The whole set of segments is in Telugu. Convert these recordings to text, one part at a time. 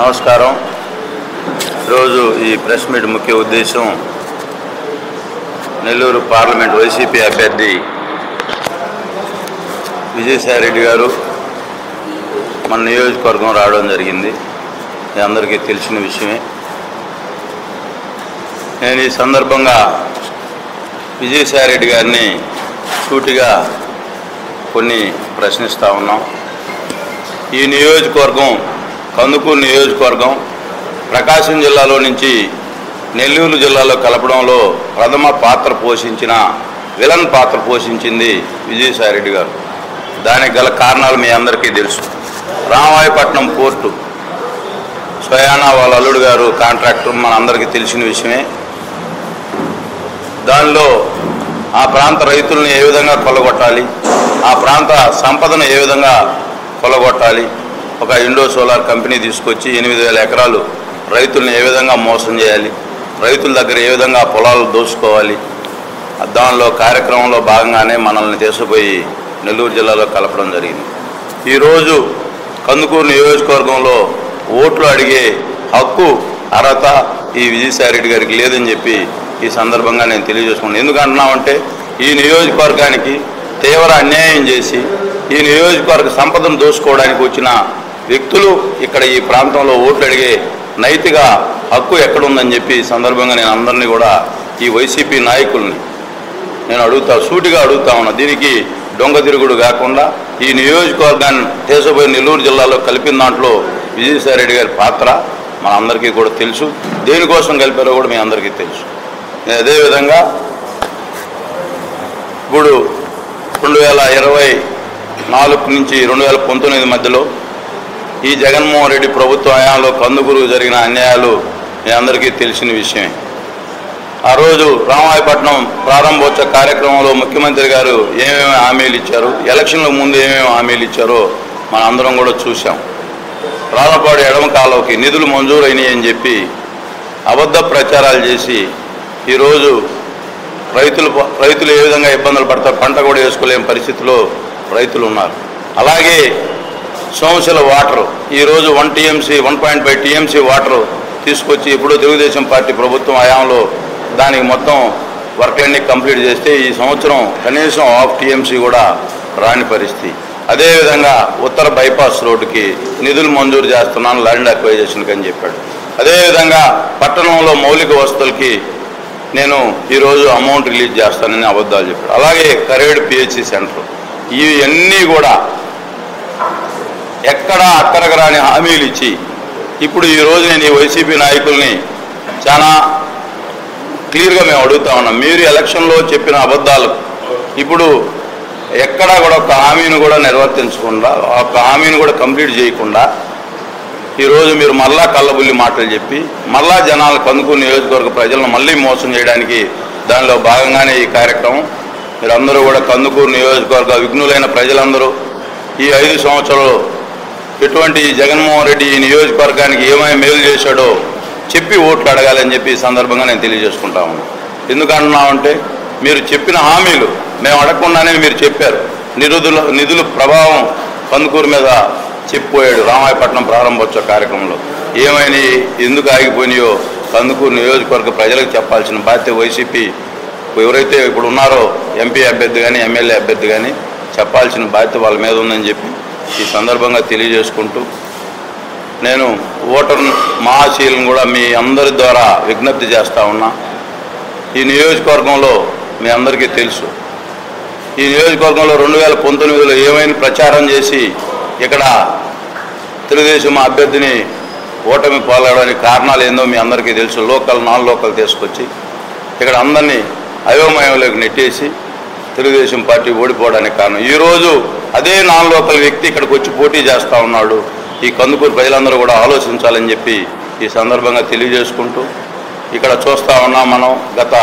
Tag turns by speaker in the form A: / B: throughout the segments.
A: నమస్కారం. ఈరోజు ఈ ప్రెస్ మీట్ ముఖ్య ఉద్దేశం నెల్లూరు పార్లమెంట్ వైసీపీ అభ్యర్థి విజయసాయిరెడ్డి గారు మన నియోజకవర్గం రావడం జరిగింది. ఇది అందరికీ తెలిసిన విషయమే. నేను ఈ సందర్భంగా విజయసాయిరెడ్డి గారిని సూటిగా కొన్ని ప్రశ్నిస్తూ ఉన్నాం. ఈ నియోజకవర్గం కందుకూరు నియోజకవర్గం ప్రకాశం జిల్లాలో నుంచి నెల్లూరు జిల్లాలో కలపడంలో ప్రథమ పాత్ర పోషించిన విలన్ పాత్ర పోషించింది విజయసాయిరెడ్డి గారు. దానికి గల కారణాలు మీ అందరికీ తెలుసు. రామాయపట్నం పోర్టు స్వయానా వాళ్ళ అల్లుడు గారు కాంట్రాక్టర్, మన అందరికీ తెలిసిన విషయమే. దానిలో ఆ ప్రాంత రైతులను ఏ విధంగా కొల్లగొట్టాలి, ఆ ప్రాంత సంపదను ఏ విధంగా కొల్లగొట్టాలి, ఒక ఇండో సోలార్ కంపెనీ తీసుకొచ్చి 8,000 ఎకరాలు రైతులను ఏ విధంగా మోసం చేయాలి, రైతుల దగ్గర ఏ విధంగా పొలాలు దోచుకోవాలి, దానిలో కార్యక్రమంలో భాగంగానే మనల్ని తీసుకుపోయి నెల్లూరు జిల్లాలో కలపడం జరిగింది. ఈరోజు కందుకూరు నియోజకవర్గంలో ఓట్లు అడిగే హక్కు అర్హత ఈ విజయసాయిరెడ్డి గారికి లేదని చెప్పి ఈ సందర్భంగా నేను తెలియజేసుకున్నాను. ఎందుకంటున్నామంటే ఈ నియోజకవర్గానికి తీవ్ర అన్యాయం చేసి ఈ నియోజకవర్గ సంపదను దోచుకోవడానికి వచ్చిన వ్యక్తులు ఇక్కడ ఈ ప్రాంతంలో ఓట్లు అడిగే నైతిక హక్కు ఎక్కడుందని చెప్పి ఈ సందర్భంగా నేను అందరినీ కూడా ఈ వైసీపీ నాయకుల్ని నేను సూటిగా అడుగుతా ఉన్నా. దీనికి దొంగ తిరుగుడు కాకుండా ఈ నియోజకవర్గాన్ని తీసుకుపోయి నెల్లూరు జిల్లాలో కలిపిన దాంట్లో విజయసాయిరెడ్డి గారి పాత్ర మన అందరికీ కూడా తెలుసు. దేనికోసం కలిపారో కూడా మీ అందరికీ తెలుసు. అదేవిధంగా ఇప్పుడు 2024 నుంచి 2019 మధ్యలో ఈ జగన్మోహన్ రెడ్డి ప్రభుత్వ హయాంలో కందుకూరు జరిగిన అన్యాయాలు మీ అందరికీ తెలిసిన విషయమే. ఆ రోజు రామాయపట్నం ప్రారంభోత్సవ కార్యక్రమంలో ముఖ్యమంత్రి గారు ఏమేమి హామీలు ఇచ్చారు, ఎలక్షన్లకు ముందు ఏమేమి హామీలు ఇచ్చారో మన అందరం కూడా చూసాం. రాళ్ళపాడు ఎడమ కాలువకి నిధులు మంజూరైనవి అని చెప్పి అబద్ధ ప్రచారాలు చేసి ఈరోజు రైతులు ఏ విధంగా ఇబ్బందులు పడతారు, పంట కూడా వేసుకోలేని పరిస్థితిలో రైతులు ఉన్నారు. అలాగే సోమశిల వాటర్ ఈరోజు 1.5 టీఎంసీ వాటర్ తీసుకొచ్చి ఇప్పుడు తెలుగుదేశం పార్టీ ప్రభుత్వం హయాంలో దానికి మొత్తం వర్క్లన్నీ కంప్లీట్ చేస్తే ఈ సంవత్సరం కనీసం 1/2 టీఎంసీ కూడా రాని పరిస్థితి. అదేవిధంగా ఉత్తర బైపాస్ రోడ్డుకి నిధులు మంజూరు చేస్తున్నాను ల్యాండ్ అక్వైజేషన్కి అని చెప్పాడు. అదేవిధంగా పట్టణంలో మౌలిక వసతులకి నేను ఈరోజు అమౌంట్ రిలీజ్ చేస్తానని అబద్ధాలు చెప్పాడు. అలాగే కరేడు పిహెచ్సి సెంటర్, ఇవన్నీ కూడా ఎక్కడా అక్కడికి రాని హామీలు ఇచ్చి ఇప్పుడు ఈరోజు నేను ఈ వైసీపీ నాయకుల్ని చాలా క్లియర్గా మేము అడుగుతా ఉన్నాం. మీరు ఎలక్షన్లో చెప్పిన అబద్ధాలు ఇప్పుడు ఎక్కడా కూడా ఒక హామీని కూడా నిర్వర్తించకుండా, ఒక హామీని కూడా కంప్లీట్ చేయకుండా ఈరోజు మీరు మళ్ళా కళ్ళబుల్లి మాటలు చెప్పి మళ్ళా జనాలు కందుకూరు నియోజకవర్గ ప్రజలను మళ్ళీ మోసం చేయడానికి దానిలో భాగంగానే ఈ కార్యక్రమం. మీరందరూ కూడా కందుకూరు నియోజకవర్గ విఘ్నులైన ప్రజలందరూ ఈ 5 సంవత్సరాలు ఎటువంటి జగన్మోహన్ రెడ్డి ఈ నియోజకవర్గానికి ఏమైనా మేలు చేశాడో చెప్పి ఓట్లు అడగాలని చెప్పి ఈ సందర్భంగా నేను తెలియజేసుకుంటా ఉన్నాను. ఎందుకంటున్నామంటే మీరు చెప్పిన హామీలు మేము అడగకుండానే మీరు చెప్పారు. నిధుల ప్రభావం కందుకూరు మీద చెప్పిపోయాడు రామాయపట్నం ప్రారంభోత్సవ కార్యక్రమంలో. ఏమైనా ఎందుకు ఆగిపోయినాయో కందుకూరు నియోజకవర్గ ప్రజలకు చెప్పాల్సిన బాధ్యత వైసీపీ ఎవరైతే ఇప్పుడు ఉన్నారో ఎంపీ అభ్యర్థి కానీ ఎమ్మెల్యే అభ్యర్థి కానీ చెప్పాల్సిన బాధ్యత వాళ్ళ మీద ఉందని చెప్పి ఈ సందర్భంగా తెలియజేసుకుంటూ నేను ఓటర్ మహాశీలను కూడా మీ అందరి ద్వారా విజ్ఞప్తి చేస్తూ ఉన్నా. ఈ నియోజకవర్గంలో మీ అందరికీ తెలుసు, ఈ నియోజకవర్గంలో 2019లో ఏమైనా ప్రచారం చేసి ఇక్కడ తెలుగుదేశం అభ్యర్థిని ఓటమి పాల్గొనడానికి కారణాలు ఏందో మీ అందరికీ తెలుసు. నాన్ లోకల్ తీసుకొచ్చి ఇక్కడ అందరినీ అయోమయంలోకి నెట్టేసి తెలుగుదేశం పార్టీ ఓడిపోవడానికి కారణం. ఈరోజు అదే నాన్ లోకల్ వ్యక్తి ఇక్కడికి వచ్చి పోటీ చేస్తూ ఉన్నాడు. ఈ కందుకూరు ప్రజలందరూ కూడా ఆలోచించాలని చెప్పి ఈ సందర్భంగా తెలియజేసుకుంటూ ఇక్కడ చూస్తూ ఉన్నాం. మనం గత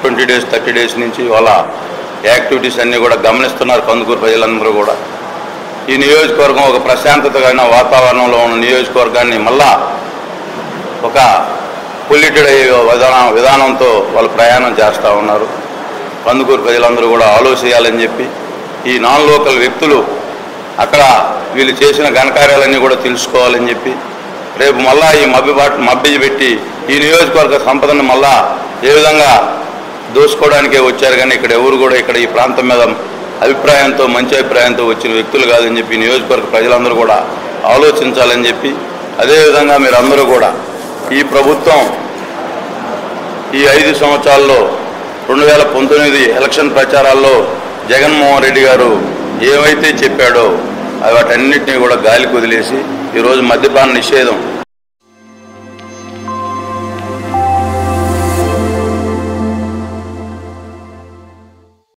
A: 20 days 30 days నుంచి వాళ్ళ యాక్టివిటీస్ అన్నీ కూడా గమనిస్తున్నారు కందుకూరు ప్రజలందరూ కూడా. ఈ నియోజకవర్గం ఒక ప్రశాంతతమైన వాతావరణంలో ఉన్న నియోజకవర్గాన్ని మళ్ళా ఒక పొల్యూటెడ్ విధానంతో వాళ్ళు ప్రయాణం చేస్తూ ఉన్నారు. కందుకూరు ప్రజలందరూ కూడా ఆలోచించాలని చెప్పి ఈ నాన్ లోకల్ వ్యక్తులు అక్కడ వీళ్ళు చేసిన ఘనకార్యాలన్నీ కూడా తెలుసుకోవాలని చెప్పి రేపు మళ్ళా ఈ మబ్బి పెట్టి ఈ నియోజకవర్గ సంపదను మళ్ళా ఏ విధంగా దోసుకోవడానికే వచ్చారు. కానీ ఇక్కడ ఎవరు కూడా ఇక్కడ ఈ ప్రాంతం మీద అభిప్రాయంతో మంచి అభిప్రాయంతో వచ్చిన వ్యక్తులు కాదని చెప్పి నియోజకవర్గ ప్రజలందరూ కూడా ఆలోచించాలని చెప్పి, అదేవిధంగా మీరందరూ కూడా ఈ ప్రభుత్వం ఈ 5 సంవత్సరాల్లో 2019 ఎలక్షన్ ప్రచారాల్లో జగన్మోహన్ రెడ్డి గారు ఏవైతే చెప్పాడో వాటన్నిటినీ కూడా గాలికి వదిలేసి ఈరోజు మద్యపాన నిషేధం